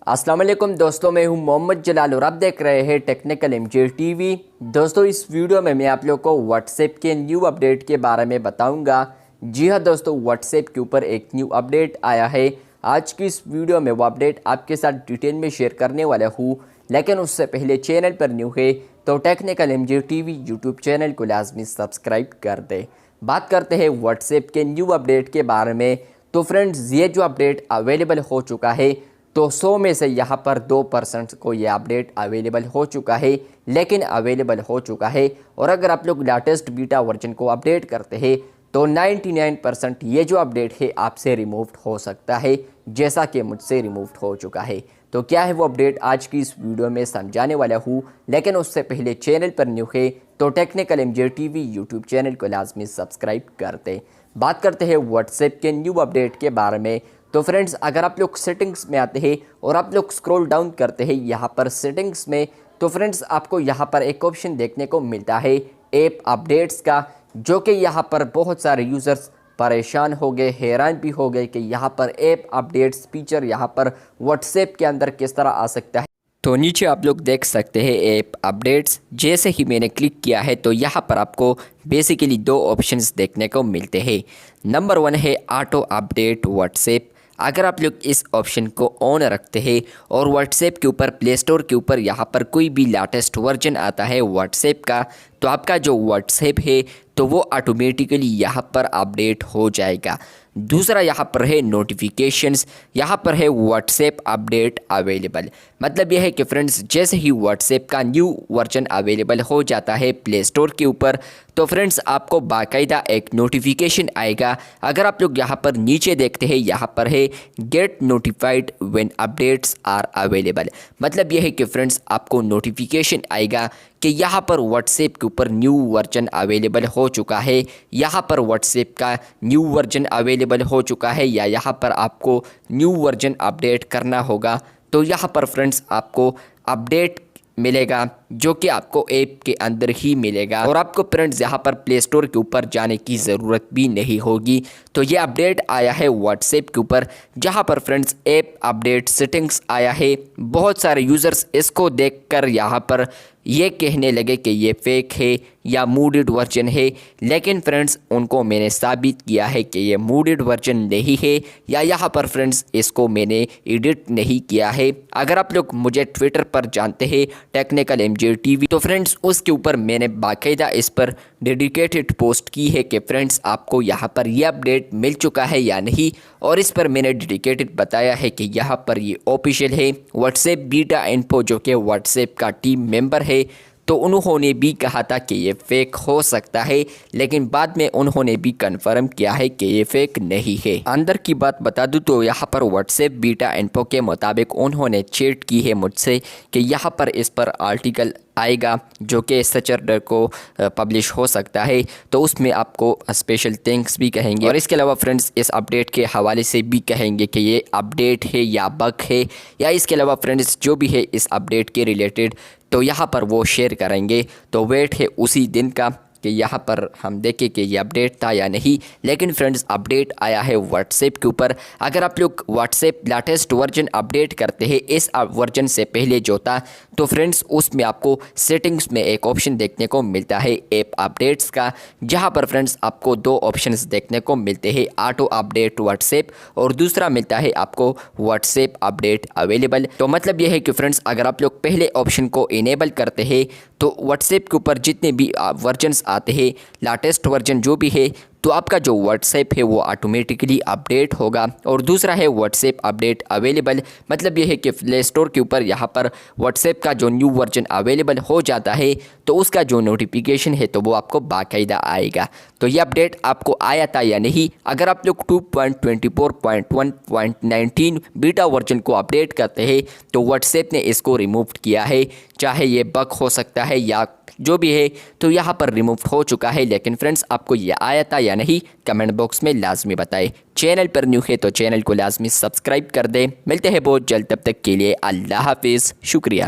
अस्सलाम वालेकुम दोस्तों, मैं हूं मोहम्मद जलाल और आप देख रहे हैं टेक्निकल एमजे टीवी। दोस्तों, इस वीडियो में मैं आप लोगों को व्हाट्सएप के न्यू अपडेट के बारे में बताऊंगा। जी हां दोस्तों, व्हाट्सएप के ऊपर एक न्यू अपडेट आया है। आज की इस वीडियो में वो अपडेट आपके साथ डिटेल में शेयर करने वाला हूँ, लेकिन उससे पहले चैनल पर न्यू है तो technical MJ TV YouTube channel को लाजमी सब्सक्राइब कर दे। बात करते हैं व्हाट्सएप के न्यू अपडेट के बारे में। तो फ्रेंड्स, ये जो अपडेट अवेलेबल हो चुका है, तो 100 में से यहाँ पर 2% को ये अपडेट अवेलेबल हो चुका है, लेकिन अवेलेबल हो चुका है। और अगर आप लोग लेटेस्ट बीटा वर्जन को अपडेट करते हैं तो 99% ये जो अपडेट है आपसे रिमूव्ड हो सकता है, जैसा कि मुझसे रिमूव्ड हो चुका है। तो क्या है वो अपडेट, आज की इस वीडियो में समझाने वाला हूँ, लेकिन उससे पहले चैनल पर न्यू है तो technical MJ TV YouTube channel को लाजमी सब्सक्राइब करते। बात करते हैं व्हाट्सएप के न्यू अपडेट के बारे में। तो फ्रेंड्स, अगर आप लोग सेटिंग्स में आते हैं और आप लोग स्क्रॉल डाउन करते हैं यहाँ पर सेटिंग्स में, तो फ्रेंड्स आपको यहाँ पर एक ऑप्शन देखने को मिलता है ऐप अपडेट्स का, जो कि यहाँ पर बहुत सारे यूज़र्स परेशान हो गए, हैरान भी हो गए कि यहाँ पर ऐप अपडेट्स फीचर यहाँ पर व्हाट्सएप के अंदर किस तरह आ सकता है। तो नीचे आप लोग देख सकते हैं ऐप अपडेट्स। जैसे ही मैंने क्लिक किया है तो यहाँ पर आपको बेसिकली दो ऑप्शंस देखने को मिलते हैं। नंबर 1 है ऑटो अपडेट व्हाट्सएप। अगर आप लोग इस ऑप्शन को ऑन रखते हैं और व्हाट्सएप के ऊपर प्ले स्टोर के ऊपर यहाँ पर कोई भी लेटेस्ट वर्जन आता है व्हाट्सएप का, तो आपका जो व्हाट्सएप है तो वो ऑटोमेटिकली यहाँ पर अपडेट हो जाएगा। दूसरा यहाँ पर है नोटिफिकेशंस, यहाँ पर है व्हाट्सएप अपडेट अवेलेबल। मतलब यह है कि फ्रेंड्स, जैसे ही व्हाट्सएप का न्यू वर्जन अवेलेबल हो जाता है प्ले स्टोर के ऊपर, तो फ्रेंड्स आपको बाकायदा एक नोटिफिकेशन आएगा। अगर आप लोग यहाँ पर नीचे देखते हैं, यहाँ पर है get notified when updates are available. मतलब यह है कि फ्रेंड्स आपको नोटिफिकेशन आएगा कि यहाँ पर व्हाट्सएप के ऊपर न्यू वर्जन अवेलेबल हो चुका है, यहाँ पर व्हाट्सएप का न्यू वर्जन अवेलेबल हो चुका है, या यहाँ पर आपको न्यू वर्जन अपडेट करना होगा। तो यहाँ पर फ्रेंड्स आपको अपडेट मिलेगा, जो कि आपको ऐप के अंदर ही मिलेगा और आपको फ्रेंड्स यहाँ पर प्ले स्टोर के ऊपर जाने की ज़रूरत भी नहीं होगी। तो ये अपडेट आया है व्हाट्सएप के ऊपर, जहाँ पर फ्रेंड्स ऐप अपडेट सेटिंग्स आया है। बहुत सारे यूज़र्स इसको देखकर यहाँ पर ये कहने लगे कि ये फेक है या मूडेड वर्जन है, लेकिन फ्रेंड्स उनको मैंने साबित किया है कि ये मूडेड वर्जन नहीं है, या यहाँ पर फ्रेंड्स इसको मैंने एडिट नहीं किया है। अगर आप लोग मुझे ट्विटर पर जानते हैं टेक्निकल एमजे टीवी, तो फ्रेंड्स उसके ऊपर मैंने बाकायदा इस पर डेडिकेटेड पोस्ट की है कि फ्रेंड्स आपको यहाँ पर ये अपडेट मिल चुका है या नहीं, और इस पर मैंने डेडिकेटेड बताया है कि यहाँ पर ये ऑफिशियल है। व्हाट्सएप बीटा इन्फो, जो कि व्हाट्सएप का टीम मेंबर है, तो उन्होंने भी कहा था कि ये फेक हो सकता है, लेकिन बाद में उन्होंने भी कंफर्म किया है कि ये फेक नहीं है। अंदर की बात बता दूं तो यहाँ पर व्हाट्सएप बीटा इन्फो के मुताबिक उन्होंने चैट की है मुझसे कि यहाँ पर इस पर आर्टिकल आएगा जो कि सैटरडे को पब्लिश हो सकता है, तो उसमें आपको स्पेशल थैंक्स भी कहेंगे, और इसके अलावा फ्रेंड्स इस अपडेट के हवाले से भी कहेंगे कि ये अपडेट है या बग है, या इसके अलावा फ्रेंड्स जो भी है इस अपडेट के रिलेटेड तो यहाँ पर वो शेयर करेंगे। तो वेट है उसी दिन का कि यहाँ पर हम देखें कि ये अपडेट था या नहीं। लेकिन फ्रेंड्स अपडेट आया है व्हाट्सएप के ऊपर। अगर आप लोग व्हाट्सएप लेटेस्ट वर्जन अपडेट करते हैं इस वर्जन से पहले जो था, तो फ्रेंड्स उसमें आपको सेटिंग्स में एक ऑप्शन देखने को मिलता है ऐप अपडेट्स का, जहाँ पर फ्रेंड्स आपको दो ऑप्शंस देखने को मिलते हैं, ऑटो अपडेट व्हाट्सएप और दूसरा मिलता है आपको व्हाट्सएप अपडेट अवेलेबल। तो मतलब यह है कि फ्रेंड्स अगर आप लोग पहले ऑप्शन को इनेबल करते हैं तो व्हाट्सएप के ऊपर जितने भी वर्जन्स आते हैं, लेटेस्ट वर्जन जो भी है, तो आपका जो व्हाट्सएप है वो ऑटोमेटिकली अपडेट होगा। और दूसरा है व्हाट्सएप अपडेट अवेलेबल। मतलब ये है कि प्ले स्टोर के ऊपर यहाँ पर व्हाट्सएप का जो न्यू वर्जन अवेलेबल हो जाता है तो उसका जो नोटिफिकेशन है तो वो आपको बाकायदा आएगा। तो ये अपडेट आपको आया था या नहीं? अगर आप लोग 2.24.1.19 बीटा वर्जन को अपडेट करते हैं तो व्हाट्सएप ने इसको रिमूव किया है, चाहे ये बग हो सकता है या जो भी है, तो यहाँ पर रिमूव हो चुका है। लेकिन फ्रेंड्स आपको ये आया था या नहीं, कमेंट बॉक्स में लाजमी बताएं। चैनल पर न्यू है तो चैनल को लाजमी सब्सक्राइब कर दें। मिलते हैं बहुत जल्द, तब तक के लिए अल्लाह हाफिज़, शुक्रिया।